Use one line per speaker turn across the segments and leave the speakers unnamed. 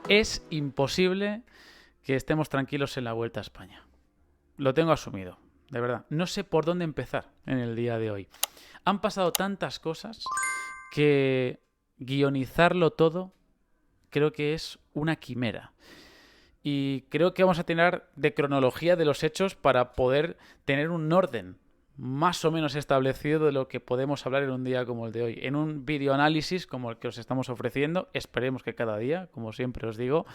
Es imposible que estemos tranquilos en la Vuelta a España. Lo tengo asumido, de verdad. No sé por dónde empezar en el día de hoy. Han pasado tantas cosas que guionizarlo todo creo que es una quimera. Y creo que vamos a tener de cronología de los hechos para poder tener un orden más o menos establecido de lo que podemos hablar en un día como el de hoy. En un videoanálisis como el que os estamos ofreciendo, esperemos que cada día, como siempre os digo,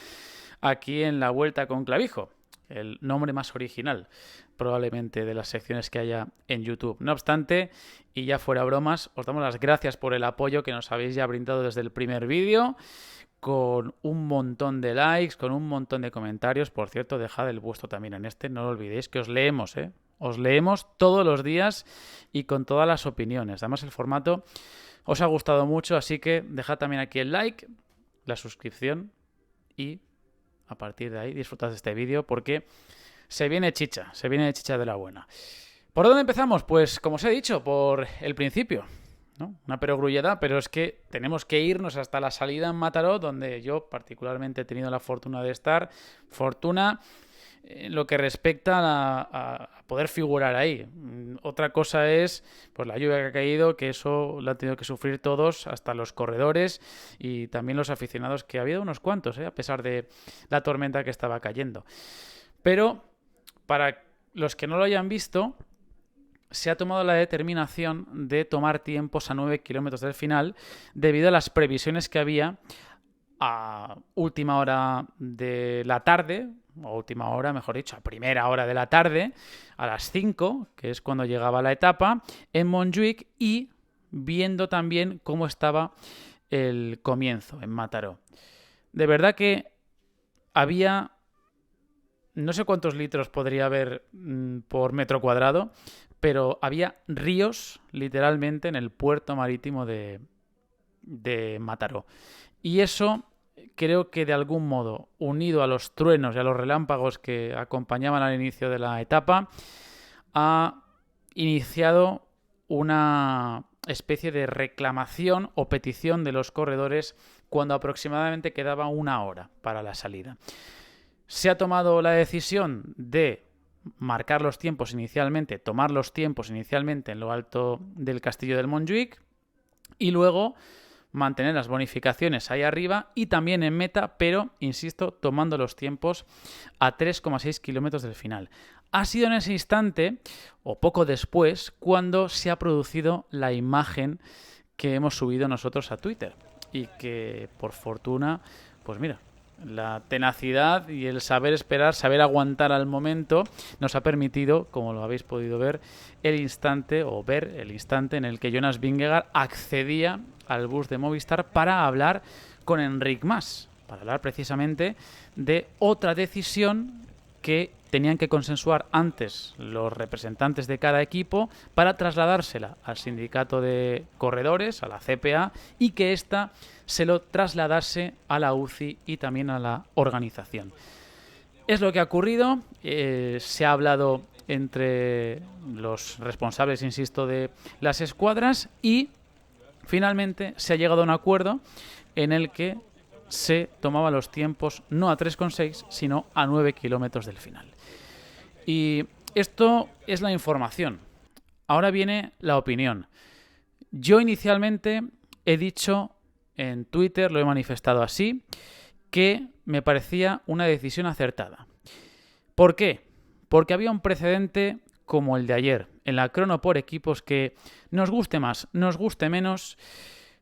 aquí en La Vuelta con Clavijo, el nombre más original probablemente de las secciones que haya en YouTube. No obstante, y ya fuera bromas, os damos las gracias por el apoyo que nos habéis ya brindado desde el primer vídeo, con un montón de likes, con un montón de comentarios. Por cierto, dejad el vuestro también en este, no lo olvidéis, que os leemos, ¿eh? Os leemos todos los días y con todas las opiniones. Además, el formato os ha gustado mucho, así que dejad también aquí el like, la suscripción y a partir de ahí disfrutad de este vídeo porque se viene chicha de la buena. ¿Por dónde empezamos? Pues como os he dicho, por el principio, ¿no? Una perogrullada, pero es que tenemos que irnos hasta la salida en Mataró, donde yo particularmente he tenido la fortuna de estar. Fortuna en lo que respecta a poder figurar ahí. Otra cosa es pues la lluvia que ha caído, que eso lo han tenido que sufrir todos, hasta los corredores y también los aficionados, que ha habido unos cuantos, a pesar de la tormenta que estaba cayendo. Pero para los que no lo hayan visto, se ha tomado la determinación de tomar tiempos a 9 kilómetros del final debido a las previsiones que había a última hora de la tarde, o última hora, mejor dicho, a primera hora de la tarde, a las 5, que es cuando llegaba la etapa, en Montjuïc, y viendo también cómo estaba el comienzo en Mataró. De verdad que había, no sé cuántos litros podría haber por metro cuadrado, pero había ríos, literalmente, en el puerto marítimo de Mataró. Y eso creo que de algún modo, unido a los truenos y a los relámpagos que acompañaban al inicio de la etapa, ha iniciado una especie de reclamación o petición de los corredores cuando aproximadamente quedaba una hora para la salida. Se ha tomado la decisión de marcar los tiempos inicialmente, tomar los tiempos inicialmente en lo alto del castillo del Montjuïc y luego mantener las bonificaciones ahí arriba y también en meta, pero, insisto, tomando los tiempos a 3,6 kilómetros del final. Ha sido en ese instante, o poco después, cuando se ha producido la imagen que hemos subido nosotros a Twitter y que, por fortuna, pues mira, la tenacidad y el saber esperar, saber aguantar al momento, nos ha permitido, como lo habéis podido ver, ver el instante en el que Jonas Vingegaard accedía al bus de Movistar para hablar con Enric Mas, para hablar precisamente de otra decisión que tenían que consensuar antes los representantes de cada equipo para trasladársela al sindicato de corredores, a la CPA, y que ésta se lo trasladase a la UCI y también a la organización. Es lo que ha ocurrido. Se ha hablado entre los responsables, insisto, de las escuadras y finalmente se ha llegado a un acuerdo en el que se tomaban los tiempos no a 3,6 sino a 9 kilómetros del final. Y esto es la información. Ahora viene la opinión. Yo inicialmente he dicho en Twitter, lo he manifestado así, que me parecía una decisión acertada. ¿Por qué? Porque había un precedente como el de ayer, en la crono por equipos, que nos guste más, nos guste menos,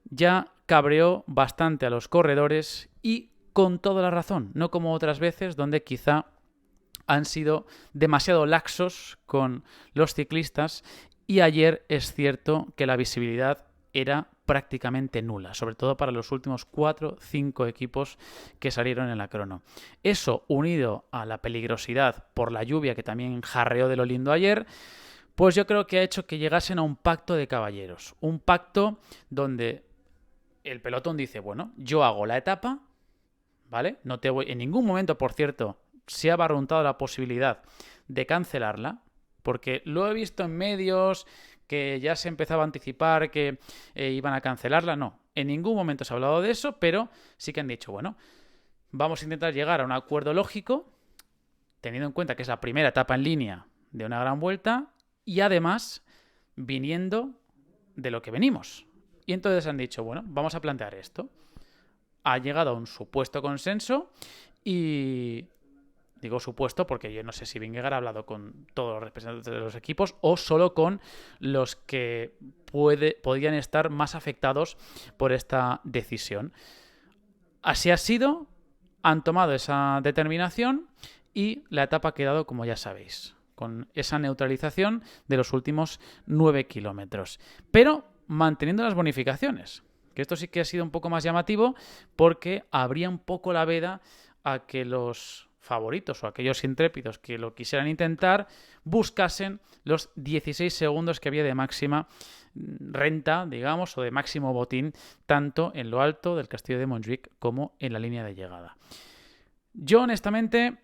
ya cabreó bastante a los corredores y con toda la razón, no como otras veces donde quizá han sido demasiado laxos con los ciclistas y ayer es cierto que la visibilidad era prácticamente nula, sobre todo para los últimos 4-5 equipos que salieron en la crono. Eso, unido a la peligrosidad por la lluvia que también jarreó de lo lindo ayer, pues yo creo que ha hecho que llegasen a un pacto de caballeros. Un pacto donde el pelotón dice, bueno, yo hago la etapa, ¿vale? No te voy... En ningún momento, por cierto, se ha barruntado la posibilidad de cancelarla, porque lo he visto en medios que ya se empezaba a anticipar que iban a cancelarla. No, en ningún momento se ha hablado de eso, pero sí que han dicho, bueno, vamos a intentar llegar a un acuerdo lógico, teniendo en cuenta que es la primera etapa en línea de una gran vuelta y además viniendo de lo que venimos. Y entonces han dicho, bueno, vamos a plantear esto. Ha llegado a un supuesto consenso y digo supuesto porque yo no sé si Vingegaard ha hablado con todos los representantes de los equipos o solo con los que podían estar más afectados por esta decisión. Así ha sido, han tomado esa determinación y la etapa ha quedado, como ya sabéis, con esa neutralización de los últimos 9 kilómetros. Pero manteniendo las bonificaciones, que esto sí que ha sido un poco más llamativo porque abría un poco la veda a que los favoritos o aquellos intrépidos que lo quisieran intentar buscasen los 16 segundos que había de máxima renta, digamos, o de máximo botín, tanto en lo alto del castillo de Montjuic como en la línea de llegada. Yo, honestamente,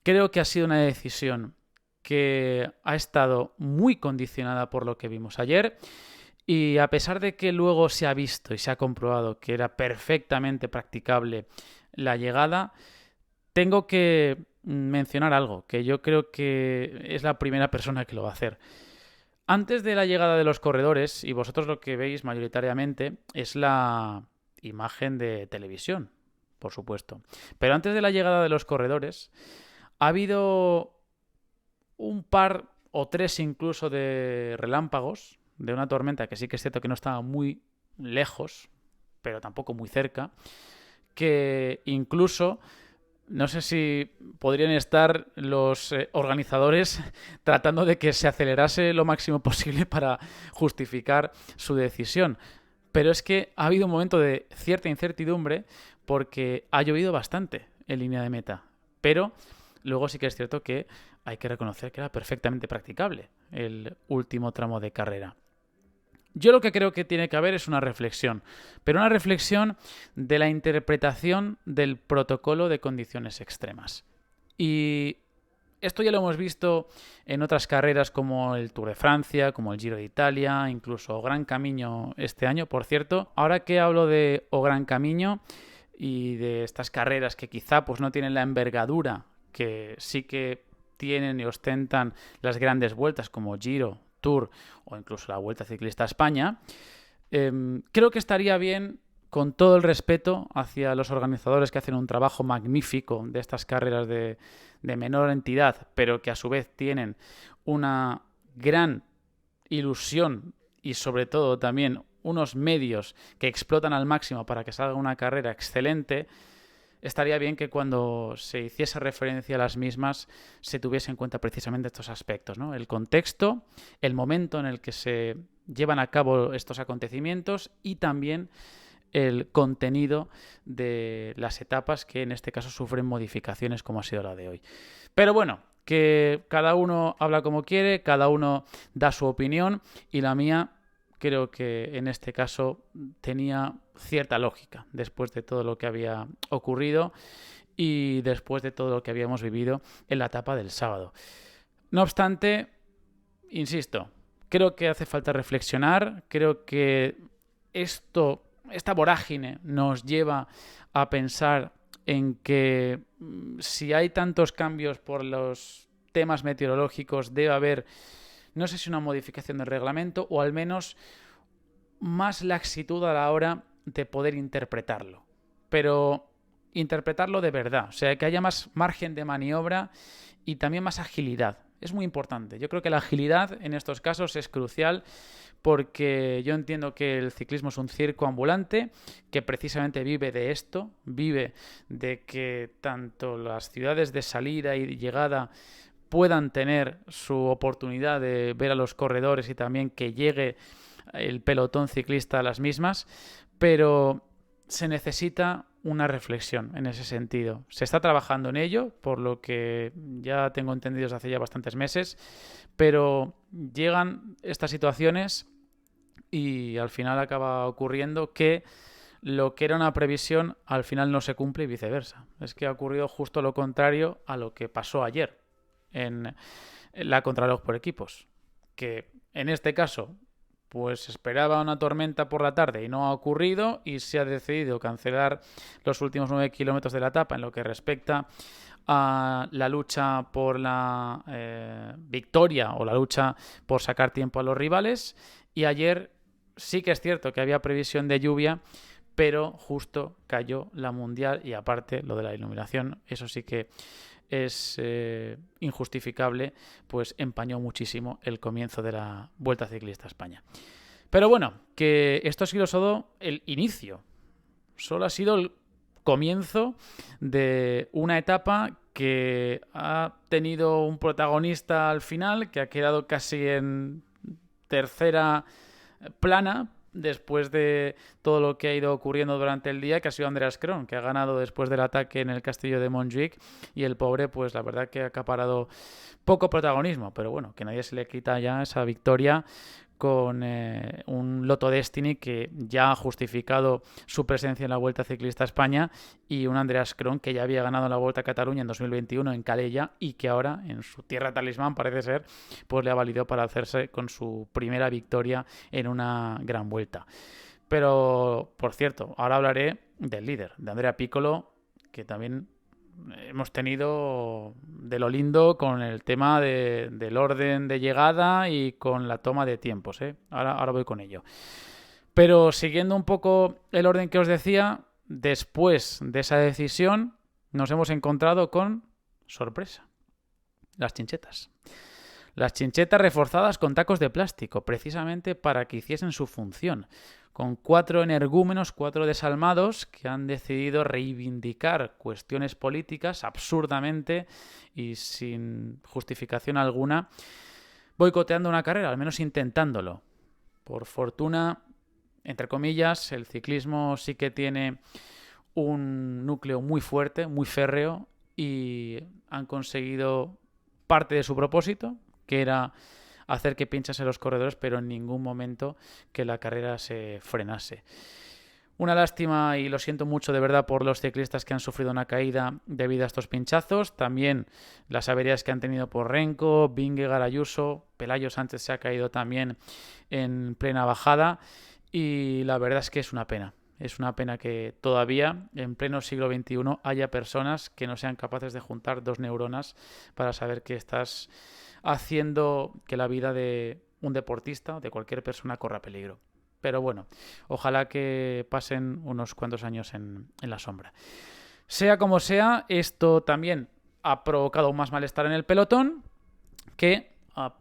creo que ha sido una decisión que ha estado muy condicionada por lo que vimos ayer. Y a pesar de que luego se ha visto y se ha comprobado que era perfectamente practicable la llegada, tengo que mencionar algo, que yo creo que es la primera persona que lo va a hacer. Antes de la llegada de los corredores, y vosotros lo que veis mayoritariamente, es la imagen de televisión, por supuesto. Pero antes de la llegada de los corredores, ha habido un par o tres incluso de relámpagos, de una tormenta que sí que es cierto que no estaba muy lejos, pero tampoco muy cerca, que incluso no sé si podrían estar los organizadores tratando de que se acelerase lo máximo posible para justificar su decisión. Pero es que ha habido un momento de cierta incertidumbre porque ha llovido bastante en línea de meta. Pero luego sí que es cierto que hay que reconocer que era perfectamente practicable el último tramo de carrera. Yo lo que creo que tiene que haber es una reflexión, pero una reflexión de la interpretación del protocolo de condiciones extremas. Y esto ya lo hemos visto en otras carreras como el Tour de Francia, como el Giro de Italia, incluso Gran Camino este año, por cierto. Ahora que hablo de O Gran Camino y de estas carreras que quizá pues no tienen la envergadura que sí que tienen y ostentan las grandes vueltas como Giro, Tour o incluso la Vuelta Ciclista a España, creo que estaría bien, con todo el respeto hacia los organizadores que hacen un trabajo magnífico de estas carreras de menor entidad, pero que a su vez tienen una gran ilusión y sobre todo también unos medios que explotan al máximo para que salga una carrera excelente. Estaría bien que cuando se hiciese referencia a las mismas se tuviese en cuenta precisamente estos aspectos, ¿no? El contexto, el momento en el que se llevan a cabo estos acontecimientos y también el contenido de las etapas que en este caso sufren modificaciones como ha sido la de hoy. Pero bueno, que cada uno habla como quiere, cada uno da su opinión y la mía creo que en este caso tenía cierta lógica después de todo lo que había ocurrido y después de todo lo que habíamos vivido en la etapa del sábado. No obstante, insisto, creo que hace falta reflexionar, creo que esta vorágine nos lleva a pensar en que si hay tantos cambios por los temas meteorológicos debe haber, no sé si una modificación del reglamento o al menos más laxitud a la hora de poder interpretarlo. Pero interpretarlo de verdad, o sea, que haya más margen de maniobra y también más agilidad. Es muy importante. Yo creo que la agilidad en estos casos es crucial porque yo entiendo que el ciclismo es un circo ambulante que precisamente vive de esto, vive de que tanto las ciudades de salida y llegada puedan tener su oportunidad de ver a los corredores y también que llegue el pelotón ciclista a las mismas, pero se necesita una reflexión en ese sentido. Se está trabajando en ello, por lo que ya tengo entendido desde hace ya bastantes meses, pero llegan estas situaciones y al final acaba ocurriendo que lo que era una previsión al final no se cumple y viceversa. Es que ha ocurrido justo lo contrario a lo que pasó ayer en la contrarreloj por equipos, que en este caso pues esperaba una tormenta por la tarde y no ha ocurrido, y se ha decidido cancelar los últimos 9 kilómetros de la etapa en lo que respecta a la lucha por la victoria o la lucha por sacar tiempo a los rivales. Y ayer sí que es cierto que había previsión de lluvia, pero justo cayó la mundial, y aparte lo de la iluminación, eso sí que es injustificable, pues empañó muchísimo el comienzo de la Vuelta Ciclista a España. Pero bueno, que esto ha sido solo el inicio, solo ha sido el comienzo de una etapa que ha tenido un protagonista al final, que ha quedado casi en tercera plana, después de todo lo que ha ido ocurriendo durante el día, que ha sido Andreas Kron, que ha ganado después del ataque en el castillo de Montjuic, y el pobre, pues la verdad que ha acaparado poco protagonismo, pero bueno, que nadie se le quita ya esa victoria con un Lotto Destiny que ya ha justificado su presencia en la Vuelta Ciclista a España, y un Andreas Kron que ya había ganado la Vuelta a Cataluña en 2021 en Calella, y que ahora en su tierra talismán parece ser, pues le ha valido para hacerse con su primera victoria en una gran vuelta. Pero, por cierto, ahora hablaré del líder, de Andrea Piccolo, que también hemos tenido de lo lindo con el tema del orden de llegada y con la toma de tiempos, ¿eh? Ahora voy con ello. Pero siguiendo un poco el orden que os decía, después de esa decisión nos hemos encontrado con sorpresa: las chinchetas. Las chinchetas reforzadas con tacos de plástico, precisamente para que hiciesen su función, con 4 energúmenos, 4 desalmados, que han decidido reivindicar cuestiones políticas absurdamente y sin justificación alguna, boicoteando una carrera, al menos intentándolo. Por fortuna, entre comillas, el ciclismo sí que tiene un núcleo muy fuerte, muy férreo, y han conseguido parte de su propósito, que era hacer que pinchase los corredores, pero en ningún momento que la carrera se frenase. Una lástima, y lo siento mucho de verdad por los ciclistas que han sufrido una caída debido a estos pinchazos. También las averías que han tenido por Renko, Vingegaard, Ayuso, Pelayo Sánchez se ha caído también en plena bajada, y la verdad es que es una pena. Es una pena que todavía, en pleno siglo XXI, haya personas que no sean capaces de juntar 2 neuronas para saber que estás haciendo que la vida de un deportista o de cualquier persona corra peligro. Pero bueno, ojalá que pasen unos cuantos años en la sombra. Sea como sea, esto también ha provocado más malestar en el pelotón, que a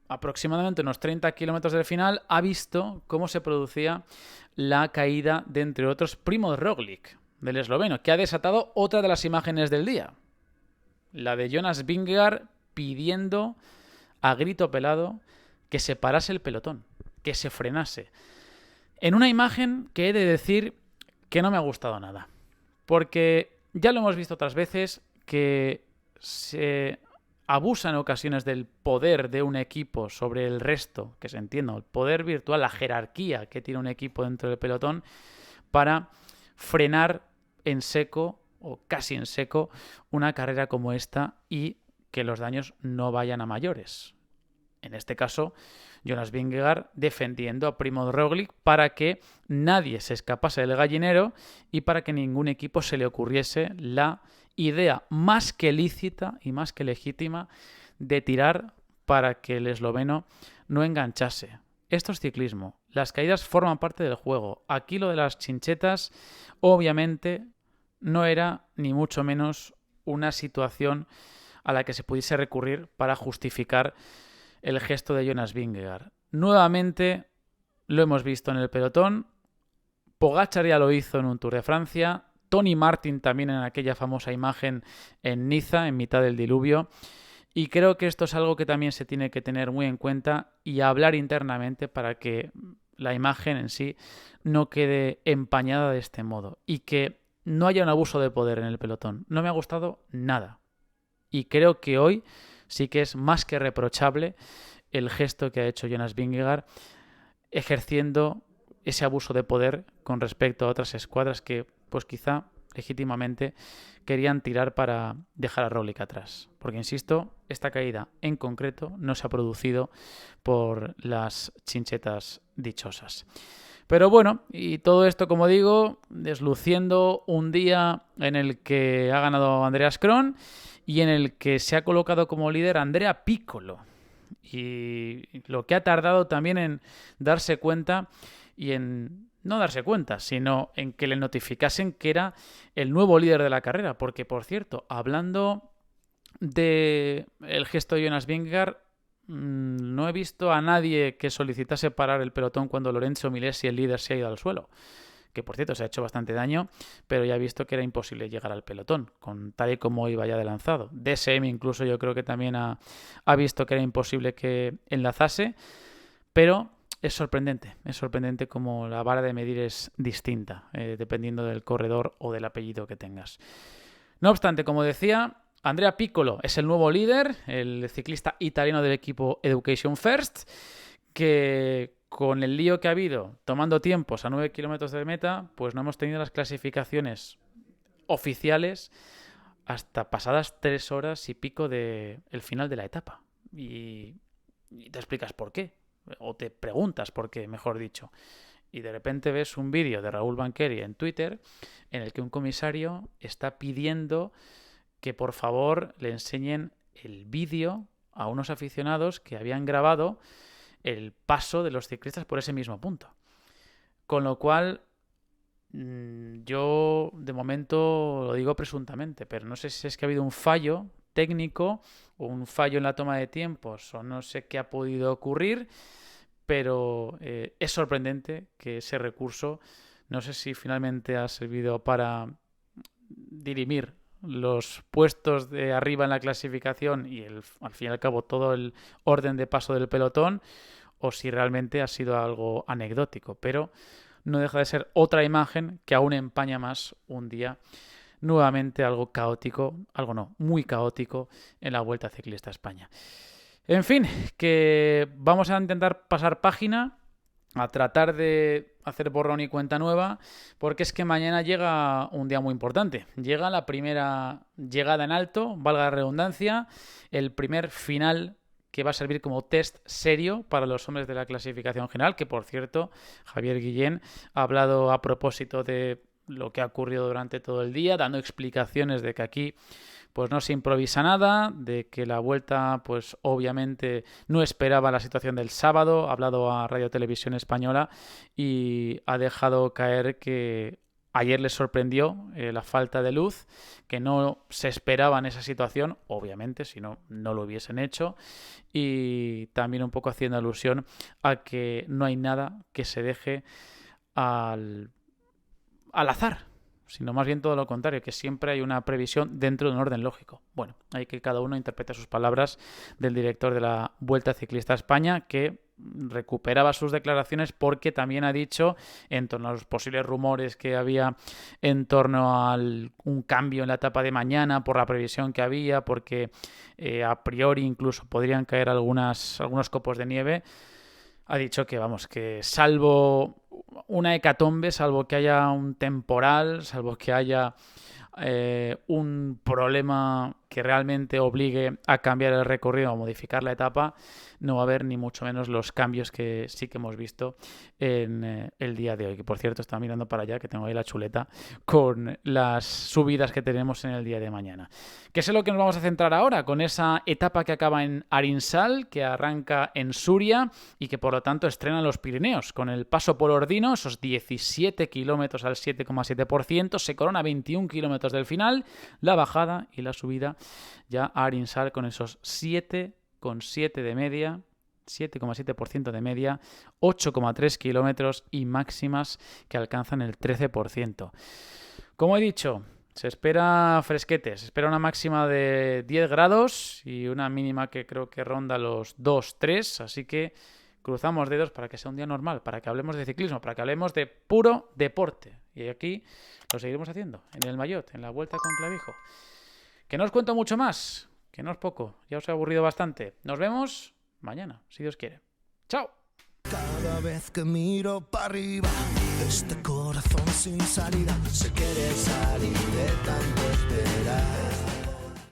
aproximadamente unos 30 kilómetros del final ha visto cómo se producía la caída de, entre otros, Primož Roglič, del esloveno, que ha desatado otra de las imágenes del día, la de Jonas Vingegaard pidiendo a grito pelado que se parase el pelotón, que se frenase, en una imagen que he de decir que no me ha gustado nada, porque ya lo hemos visto otras veces, que se abusa en ocasiones del poder de un equipo sobre el resto, que se entienda, el poder virtual, la jerarquía que tiene un equipo dentro del pelotón, para frenar en seco o casi en seco una carrera como esta, y que los daños no vayan a mayores. En este caso, Jonas Vingegaard defendiendo a Primož Roglič para que nadie se escapase del gallinero y para que ningún equipo se le ocurriese la idea más que lícita y más que legítima de tirar para que el esloveno no enganchase. Esto es ciclismo. Las caídas forman parte del juego. Aquí lo de las chinchetas, obviamente, no era ni mucho menos una situación a la que se pudiese recurrir para justificar el gesto de Jonas Vingegaard. Nuevamente lo hemos visto en el pelotón. Pogačar ya lo hizo en un Tour de Francia. Tony Martin también en aquella famosa imagen en Niza, en mitad del diluvio. Y creo que esto es algo que también se tiene que tener muy en cuenta y hablar internamente para que la imagen en sí no quede empañada de este modo y que no haya un abuso de poder en el pelotón. No me ha gustado nada. Y creo que hoy sí que es más que reprochable el gesto que ha hecho Jonas Vingegaard, ejerciendo ese abuso de poder con respecto a otras escuadras que, pues quizá legítimamente, querían tirar para dejar a Roglič atrás. Porque, insisto, esta caída en concreto no se ha producido por las chinchetas dichosas. Pero bueno, y todo esto, como digo, desluciendo un día en el que ha ganado Andreas Kron y en el que se ha colocado como líder Andrea Piccolo. Y lo que ha tardado también en darse cuenta y en no darse cuenta, sino en que le notificasen que era el nuevo líder de la carrera. Porque, por cierto, hablando del gesto de Jonas Vingegaard, no he visto a nadie que solicitase parar el pelotón cuando Lorenzo Milesi, el líder, se ha ido al suelo. Que por cierto se ha hecho bastante daño, pero ya he visto que era imposible llegar al pelotón, con tal y como iba ya de lanzado. DSM incluso yo creo que también ha visto que era imposible que enlazase, pero es sorprendente como la vara de medir es distinta, dependiendo del corredor o del apellido que tengas. No obstante, como decía, Andrea Piccolo es el nuevo líder, el ciclista italiano del equipo Education First, que con el lío que ha habido, tomando tiempos a 9 kilómetros de meta, pues no hemos tenido las clasificaciones oficiales hasta pasadas 3 horas y pico del final de la etapa. Y te explicas por qué, o te preguntas por qué, mejor dicho. Y de repente ves un vídeo de Raúl Banqueri en Twitter en el que un comisario está pidiendo que por favor le enseñen el vídeo a unos aficionados que habían grabado el paso de los ciclistas por ese mismo punto. Con lo cual, yo de momento lo digo presuntamente, pero no sé si es que ha habido un fallo técnico o un fallo en la toma de tiempos o no sé qué ha podido ocurrir, pero es sorprendente que ese recurso, no sé si finalmente ha servido para dirimir los puestos de arriba en la clasificación y al fin y al cabo todo el orden de paso del pelotón, o si realmente ha sido algo anecdótico, pero no deja de ser otra imagen que aún empaña más un día nuevamente algo caótico, muy caótico en la Vuelta Ciclista a España. En fin, que vamos a intentar pasar página, a tratar de hacer borrón y cuenta nueva, porque es que mañana llega un día muy importante. Llega la primera llegada en alto, valga la redundancia, el primer final que va a servir como test serio para los hombres de la clasificación general, que por cierto, Javier Guillén ha hablado a propósito de lo que ha ocurrido durante todo el día, dando explicaciones de que aquí pues no se improvisa nada, de que la Vuelta pues obviamente no esperaba la situación del sábado, ha hablado a Radio Televisión Española y ha dejado caer que ayer les sorprendió la falta de luz, que no se esperaba en esa situación, obviamente, si no, no lo hubiesen hecho, y también un poco haciendo alusión a que no hay nada que se deje al azar, sino más bien todo lo contrario, que siempre hay una previsión dentro de un orden lógico. Bueno, hay que cada uno interprete sus palabras del director de la Vuelta Ciclista a España, que recuperaba sus declaraciones porque también ha dicho, en torno a los posibles rumores que había en torno a un cambio en la etapa de mañana por la previsión que había, porque a priori incluso podrían caer algunos copos de nieve, ha dicho que, vamos, que salvo una hecatombe, salvo que haya un temporal, salvo que haya un problema que realmente obligue a cambiar el recorrido o modificar la etapa, no va a haber ni mucho menos los cambios que sí que hemos visto en el día de hoy. Que por cierto, estaba mirando para allá, que tengo ahí la chuleta con las subidas que tenemos en el día de mañana. Que es lo que nos vamos a centrar ahora, con esa etapa que acaba en Arinsal, que arranca en Suria y que por lo tanto estrena los Pirineos, con el paso por Ordino, esos 17 kilómetros al 7,7%, se corona 21 kilómetros del final, la bajada y la subida ya a Arinsal con esos 7,7 de media, 7,7% de media, 8,3 kilómetros y máximas que alcanzan el 13%. Como he dicho, se espera fresquete, se espera una máxima de 10 grados y una mínima que creo que ronda los 2-3, así que cruzamos dedos para que sea un día normal, para que hablemos de ciclismo, para que hablemos de puro deporte. Y aquí lo seguiremos haciendo, en el Maillot, en la Vuelta con Clavijo. Que no os cuento mucho más, que no es poco, ya os he aburrido bastante. Nos vemos mañana, si Dios quiere. ¡Chao!
Cada vez que miro para arriba, este corazón sin salida se quiere salir de tanto esperar.